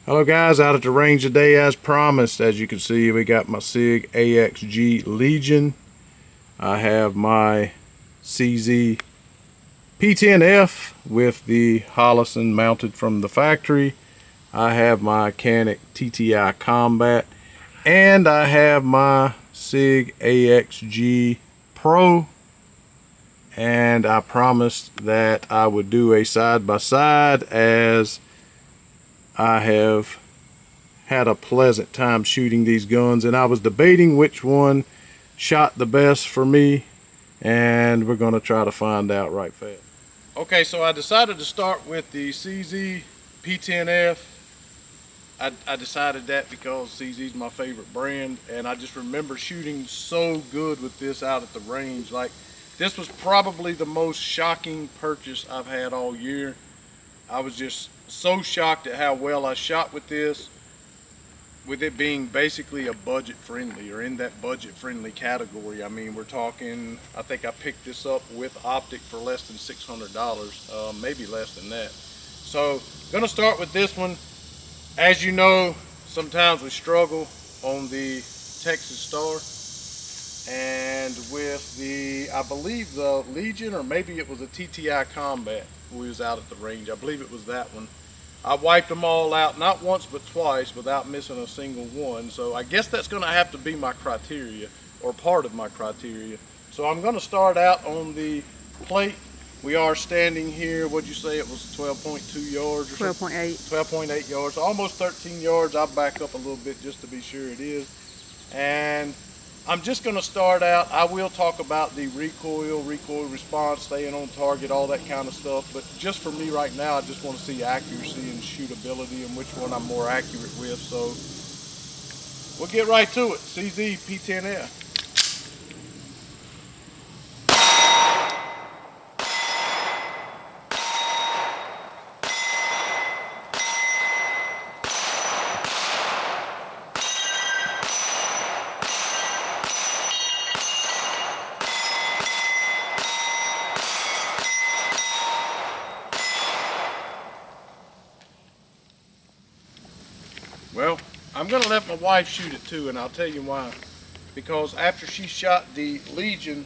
Hello guys, out at the range today as promised. As you can see, we got my Sig AXG Legion. I have my CZ P-10F with the Hollison mounted from the factory. I have my Canik TTI Combat, and I have my Sig AXG Pro. And I promised that I would do a side-by-side, as I have had a pleasant time shooting these guns, and I was debating which one shot the best for me, and we're going to try to find out right fast. Okay, so I decided to start with the CZ P-10F. I decided that because CZ is my favorite brand, and I just remember shooting so good with this out at the range. Like, this was probably the most shocking purchase I've had all year. I was just so shocked at how well I shot with this, with it being basically a budget friendly, or in that budget friendly category. I mean, we're talking, I think I picked this up with optic for less than $600, maybe less than that. So gonna start with this one. As you know, sometimes we struggle on the Texas Star, and with the, I believe the Legion, or maybe it was a TTI Combat, we was out at the range. I believe it was that one. I wiped them all out, not once but twice, without missing a single one. So I guess that's going to have to be my criteria, or part of my criteria. So I'm going to start out on the plate. We are standing here, what'd you say, it was 12.2 yards or 12.8. 12.8 yards, almost 13 yards. I'll back up a little bit just to be sure it is. And I'm just going to start out. I will talk about the recoil response, staying on target, all that kind of stuff. But just for me right now, I just want to see accuracy and shootability and which one I'm more accurate with. So we'll get right to it. CZ P-10F. Well, I'm going to let my wife shoot it too, and I'll tell you why. Because after she shot the Legion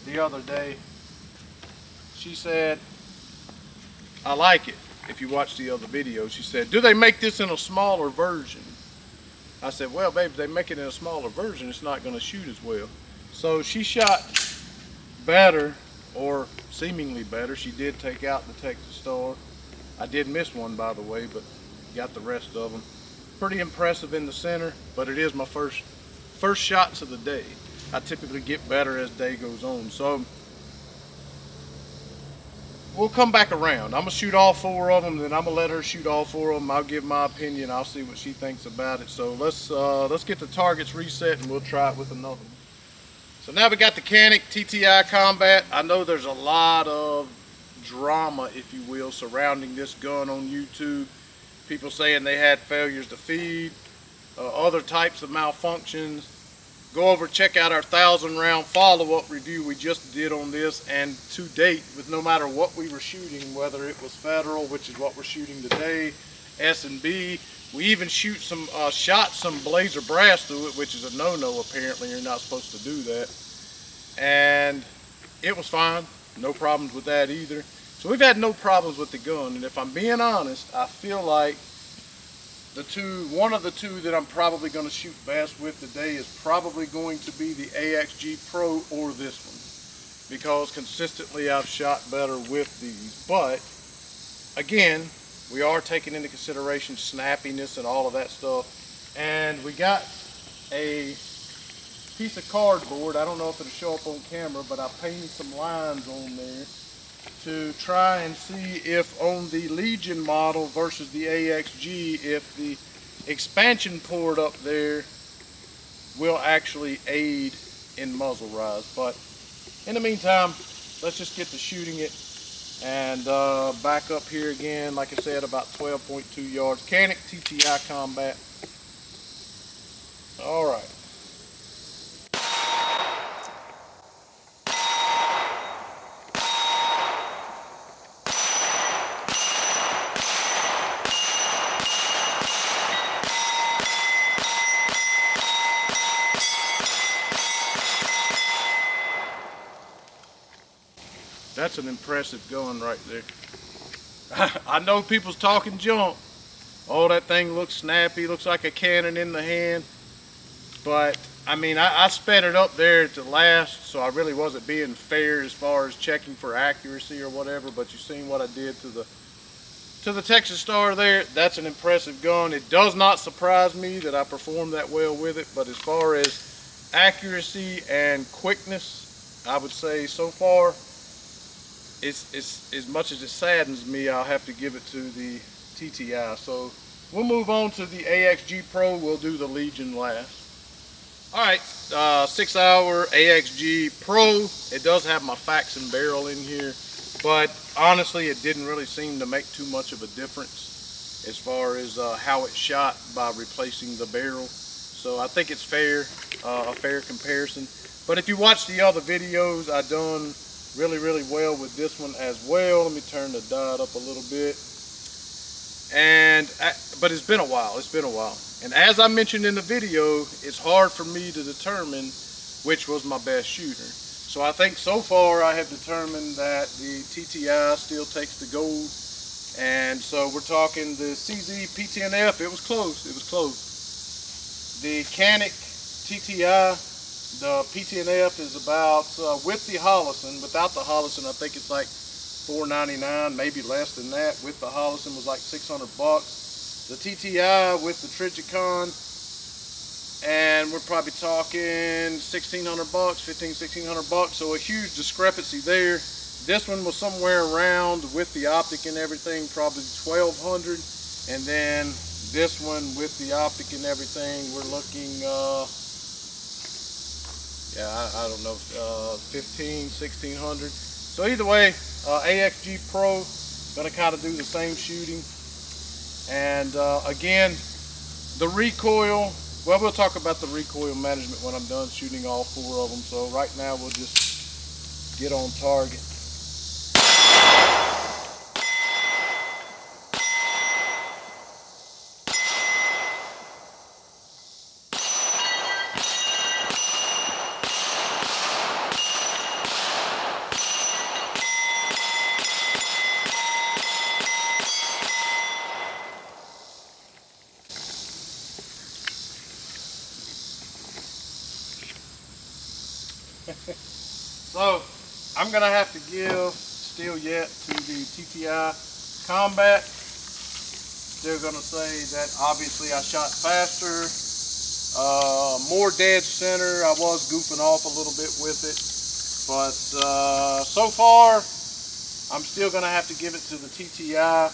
the other day, she said, I like it. If you watch the other video, she said, do they make this in a smaller version? I said, well, babe, if they make it in a smaller version, it's not going to shoot as well. So she shot better, or seemingly better. She did take out the Texas Star. I did miss one, by the way, but got the rest of them. Pretty impressive in the center, but it is my first shots of the day. I typically get better as day goes on. So we'll come back around. I'm gonna shoot all four of them, then I'm gonna let her shoot all four of them. I'll give my opinion. I'll see what she thinks about it. So let's get the targets reset, and we'll try it with another one. So now we got the Canik TTI Combat. I know there's a lot of drama, if you will, surrounding this gun on YouTube. People saying they had failures to feed, other types of malfunctions. Go over, check out our 1,000-round follow-up review we just did on this, and to date, with no matter what we were shooting, whether it was federal, which is what we're shooting today, S&B, we even shot some blazer brass through it, which is a no-no apparently. You're not supposed to do that. And it was fine. No problems with that either. So we've had no problems with the gun, and if I'm being honest, I feel like one of the two that I'm probably going to shoot best with today is probably going to be the AXG Pro or this one, because consistently I've shot better with these. But again, we are taking into consideration snappiness and all of that stuff. And we got a piece of cardboard. I don't know if it'll show up on camera, but I painted some lines on there to try and see if on the Legion model versus the AXG, if the expansion port up there will actually aid in muzzle rise. But in the meantime, let's just get to shooting it. And back up here again, like I said, about 12.2 yards. Canik TTI Combat. All right. That's an impressive gun right there. I know people's talking junk. Oh, that thing looks snappy, looks like a cannon in the hand. But I mean, I sped it up there to last, so I really wasn't being fair as far as checking for accuracy or whatever. But you've seen what I did to the Texas Star there. That's an impressive gun. It does not surprise me that I performed that well with it, but as far as accuracy and quickness, I would say so far, it's as much as it saddens me, I'll have to give it to the TTI. So we'll move on to the AXG Pro. We'll do the Legion last. All right, 6 hour AXG Pro. It does have my Faxon barrel in here, but honestly, it didn't really seem to make too much of a difference as far as how it shot by replacing the barrel. So I think it's fair, a fair comparison. But if you watch the other videos, I done really well with this one as well. Let me turn the diode up a little bit. But it's been a while. And as I mentioned in the video, it's hard for me to determine which was my best shooter. So I think so far I have determined that the TTI still takes the gold. And so we're talking the CZ P-10F. It was close. The Canik TTI, the P-10F is about, with the Holosun, without the Holosun, I think it's like $4.99, maybe less than that. With the Holosun was like 600 bucks. The TTI with the Trigicon, and we're probably talking 1,600 bucks, 1,600 bucks. So a huge discrepancy there. This one was somewhere around, with the optic and everything, probably 1,200. And then this one with the optic and everything, we're looking, I don't know, 1,500, 1,600. So either way, AXG Pro, gonna kind of do the same shooting. And again, the recoil, well, we'll talk about the recoil management when I'm done shooting all 4 of them. So right now we'll just get on target. So I'm gonna have to give still yet to the TTI Combat. Still gonna say that obviously I shot faster, more dead center. I was goofing off a little bit with it, but so far I'm still gonna have to give it to the TTI.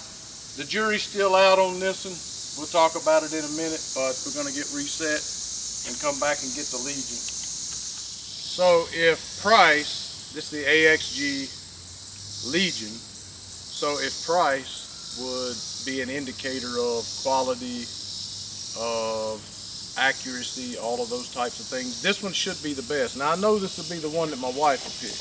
The jury's still out on this one. We'll talk about it in a minute, but we're gonna get reset and come back and get the Legion. So if price, this is the AXG Legion, so if price would be an indicator of quality, of accuracy, all of those types of things, this one should be the best. Now I know this would be the one that my wife will pick,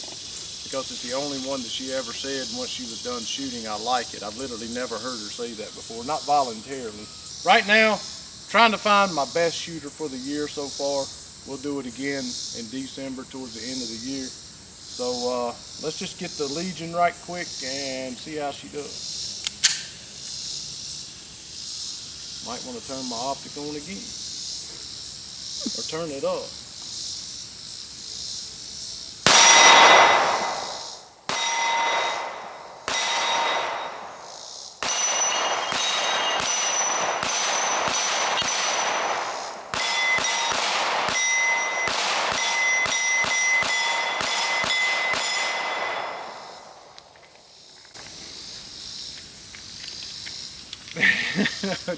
because it's the only one that she ever said once she was done shooting, I like it. I've literally never heard her say that before, not voluntarily. Right now, trying to find my best shooter for the year so far. We'll do it again in December towards the end of the year. So let's just get the Legion right quick and see how she does. Might want to turn my optic on again, or turn it up.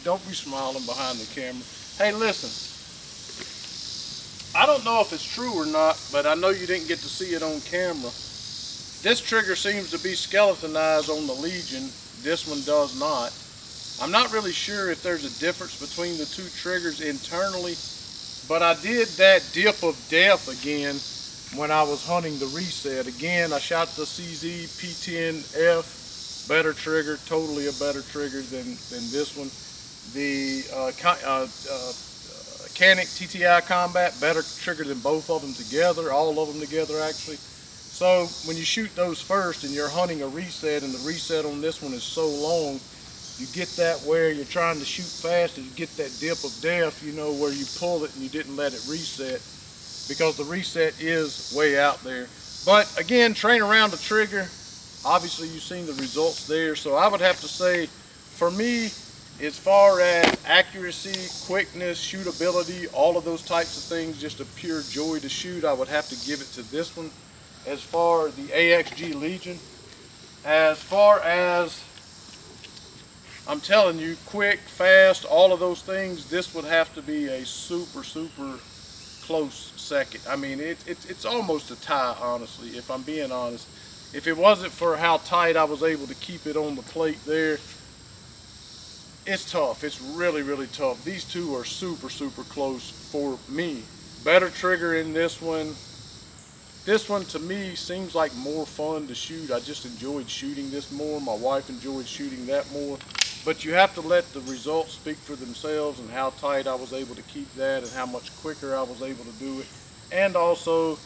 Don't be smiling behind the camera. Hey, listen. I don't know if it's true or not, but I know you didn't get to see it on camera. This trigger seems to be skeletonized on the Legion. This one does not. I'm not really sure if there's a difference between the two triggers internally, but I did that dip of death again when I was hunting the reset. Again, I shot the CZ P-10F. Better trigger, totally a better trigger than this one. The Canik TTI Combat, better trigger than both of them together, all of them together actually. So when you shoot those first and you're hunting a reset, and the reset on this one is so long, you get that where you're trying to shoot fast and you get that dip of death, you know, where you pull it and you didn't let it reset, because the reset is way out there. But again, train around the trigger. Obviously you've seen the results there. So I would have to say, for me, as far as accuracy, quickness, shootability, all of those types of things, just a pure joy to shoot, I would have to give it to this one. As far as the AXG Legion, as far as, I'm telling you, quick, fast, all of those things, this would have to be a super, super close second. I mean, it's almost a tie, honestly, if I'm being honest. If it wasn't for how tight I was able to keep it on the plate there, it's tough. It's really, really tough. These two are super, super close for me. Better trigger in this one. This one to me seems like more fun to shoot. I just enjoyed shooting this more. My wife enjoyed shooting that more. But you have to let the results speak for themselves, and how tight I was able to keep that and how much quicker I was able to do it. And also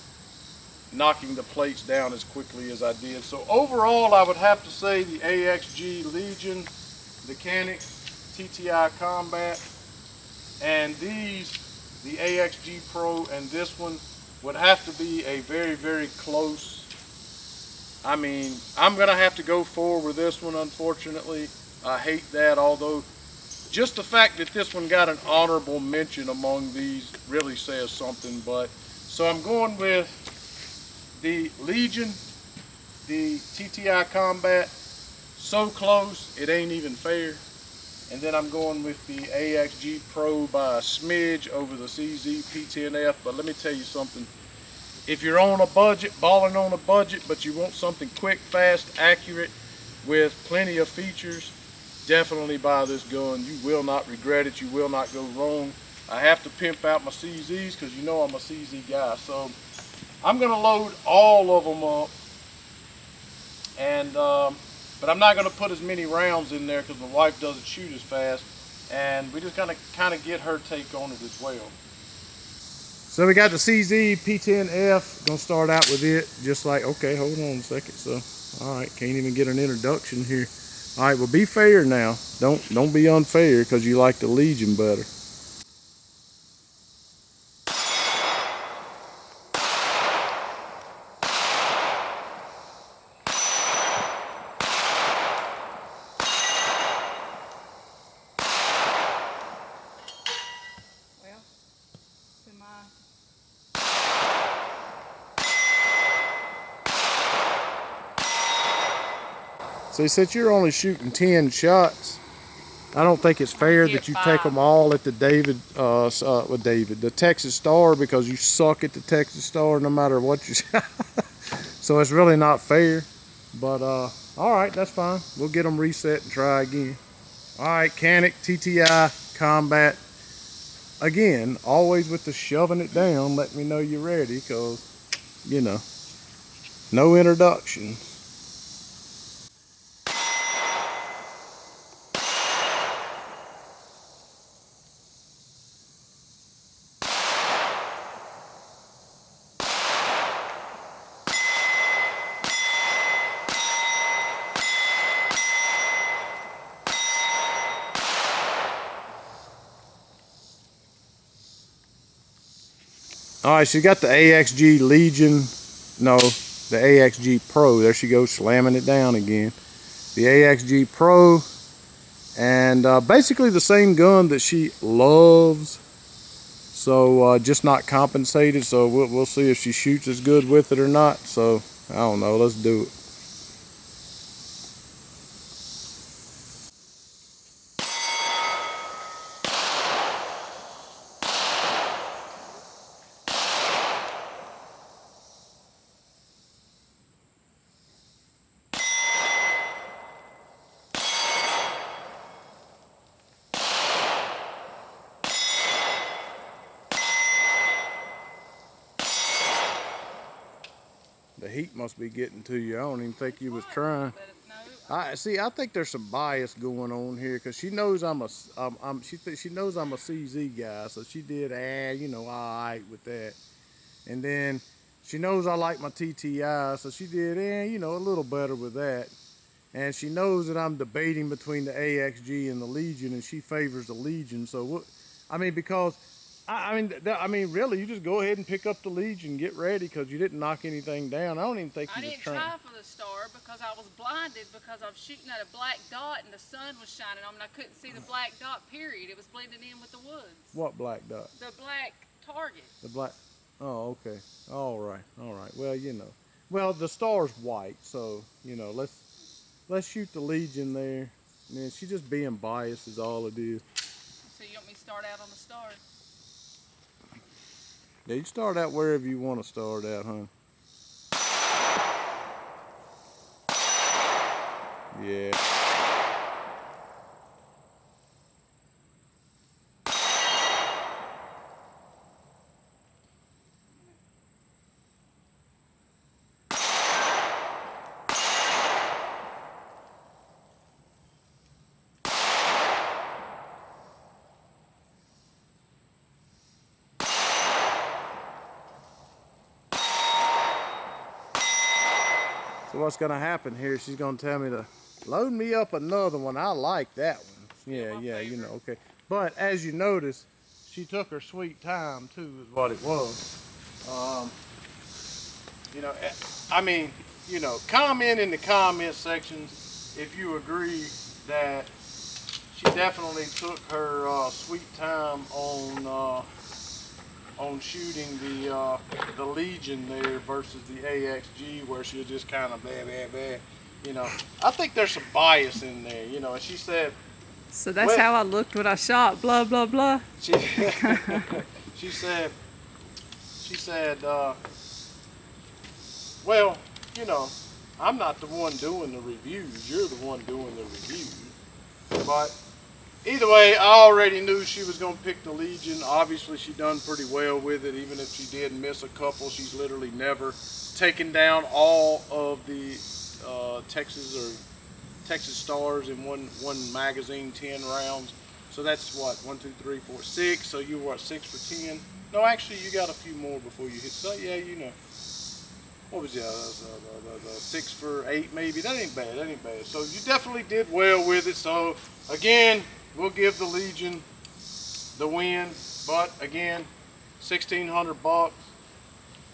knocking the plates down as quickly as I did. So overall, I would have to say the AXG Legion, the Canik TTI Combat, and these, the AXG Pro and this one, would have to be a very, very close. I mean, I'm gonna have to go forward with this one, unfortunately. I hate that, although just the fact that this one got an honorable mention among these really says something. But so I'm going with the Legion, the TTI Combat, so close it ain't even fair. And then I'm going with the AXG Pro by a smidge over the CZ P-10F. But let me tell you something. If you're on a budget, balling on a budget, but you want something quick, fast, accurate, with plenty of features, definitely buy this gun. You will not regret it. You will not go wrong. I have to pimp out my CZs because you know I'm a CZ guy. So I'm going to load all of them up. And but I'm not going to put as many rounds in there because my wife doesn't shoot as fast, and we just kind of get her take on it as well. So we got the CZ P-10F. Gonna start out with it just like, okay, hold on a second. So all right, can't even get an introduction here. All right, well, be fair now. Don't be unfair because you like the Legion better. So since you're only shooting 10 shots, I don't think it's fair that you take them all at the the Texas Star, because you suck at the Texas Star no matter what you shot. So it's really not fair. But all right, that's fine. We'll get them reset and try again. All right, Canik TTI Combat. Again, always with the shoving it down. Let me know you're ready, because, you know, no introduction. All right, so you got the AXG Legion, no, the AXG Pro. There she goes, slamming it down again. The AXG Pro, and basically the same gun that she loves. So just not compensated. So we'll see if she shoots as good with it or not. So I don't know. Let's do it. The heat must be getting to you. I don't even think you was trying. I see. I think there's some bias going on here, because she knows she knows I'm a CZ guy, so she did you know, all right with that. And then she knows I like my TTI, so she did, you know, a little better with that. And she knows that I'm debating between the AXG and the Legion, and she favors the Legion. So what? I mean, because I mean, really, you just go ahead and pick up the Legion, get ready, because you didn't knock anything down. I don't even think you was trying. I didn't try for the star because I was blinded because I was shooting at a black dot and the sun was shining on me and I couldn't see the black dot. Period. It was blending in with the woods. What black dot? The black target. The black. Oh, okay. All right. All right. Well, you know. Well, the star's white, so you know. Let's shoot the Legion there. Man, she's just being biased is all it is. So you want me to start out on the star? Yeah, you start out wherever you want to start out, huh? Yeah. So what's gonna happen here, she's gonna tell me to load me up another one. I like that one. Yeah, you know, okay. But as you notice, she took her sweet time too, is what it was. You know, I mean, you know, comment in the comment sections if you agree that she definitely took her sweet time on shooting the Legion there versus the AXG, where she'll just kind of blah. You know, I think there's some bias in there. You know, and she said. So that's how I looked when I shot. Blah blah blah. She said. Well, you know, I'm not the one doing the reviews. You're the one doing the reviews. But either way, I already knew she was going to pick the Legion. Obviously, she done pretty well with it. Even if she did miss a couple, she's literally never taken down all of the Texas stars in one magazine, 10 rounds. So that's what, 1, 2, 3, 4, 6. So you were what, 6 for 10? No, actually, you got a few more before you hit. So yeah, you know. What was the 6 for 8 maybe? That ain't bad. That ain't bad. So you definitely did well with it. So again, we'll give the Legion the win. But again, $1,600.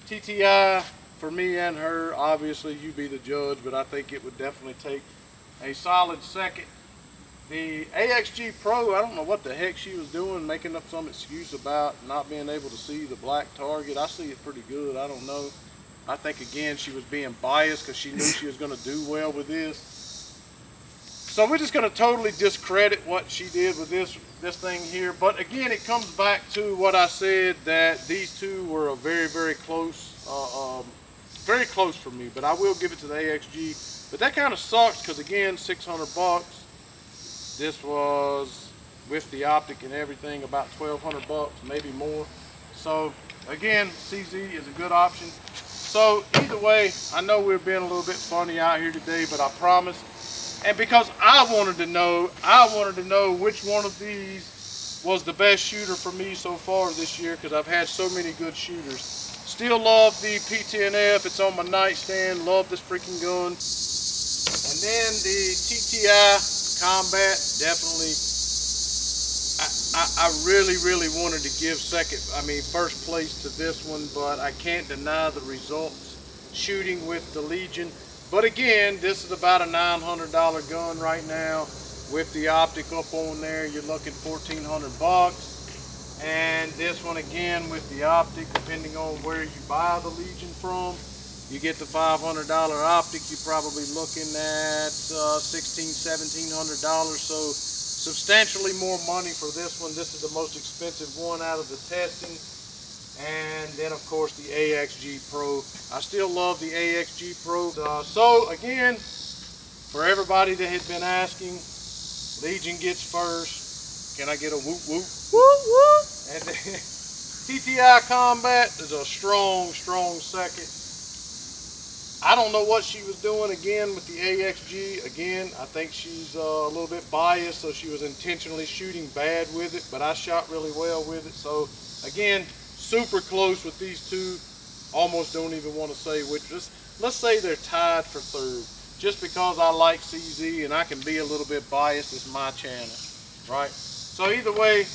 TTI for me and her. Obviously, you be the judge, but I think it would definitely take a solid second. The AXG Pro, I don't know what the heck she was doing, making up some excuse about not being able to see the black target. I see it pretty good. I don't know. I think, again, she was being biased because she knew she was going to do well with this. So we're just going to totally discredit what she did with this thing here. But, again, it comes back to what I said, that these two were a very close for me. But I will give it to the AXG. But that kind of sucks because, again, $600. This was, with the optic and everything, about $1,200, maybe more. So, again, CZ is a good option. So either way, I know we're being a little bit funny out here today, but I promise. And because I wanted to know which one of these was the best shooter for me so far this year, because I've had so many good shooters. Still love the P10F. It's on my nightstand. Love this freaking gun. And then the TTI Combat, definitely. I really wanted to give first place to this one, but I can't deny the results shooting with the Legion. But again, this is about a $900 gun right now. With the optic up on there, you're looking $1,400. And this one again with the optic, depending on where you buy the Legion from, you get the $500 optic, you're probably looking at $1,600–$1,700. So substantially more money for this one. This is the most expensive one out of the testing. And then of course the AXG Pro. I still love the AXG Pro. So again, for everybody that had been asking, Legion gets first. Can I get a whoop whoop? Whoop whoop. And then TTI Combat is a strong second. I don't know what she was doing again with the AXG. Again, I think she's a little bit biased, so she was intentionally shooting bad with it, but I shot really well with it. So again, super close with these two. almost don't even want to say which. Let's say they're tied for third. Just because I like CZ and I can be a little bit biased, it's my channel, right? So either way,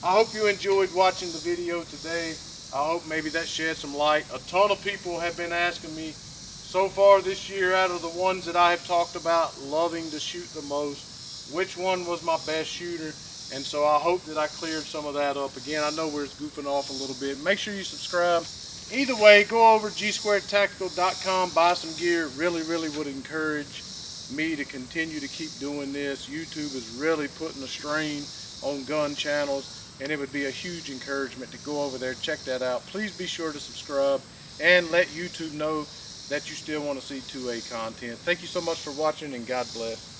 I hope you enjoyed watching the video today. I hope maybe that shed some light. A ton of people have been asking me so far this year, out of the ones that I have talked about loving to shoot the most, which one was my best shooter. And so I hope that I cleared some of that up. Again, I know we're goofing off a little bit. Make sure you subscribe. Either way, go over to gsquaredtactical.com, buy some gear. Really would encourage me to continue to keep doing this. YouTube is really putting a strain on gun channels, and it would be a huge encouragement to go over there, check that out. Please be sure to subscribe and let YouTube know that you still want to see 2A content. Thank you so much for watching, and God bless.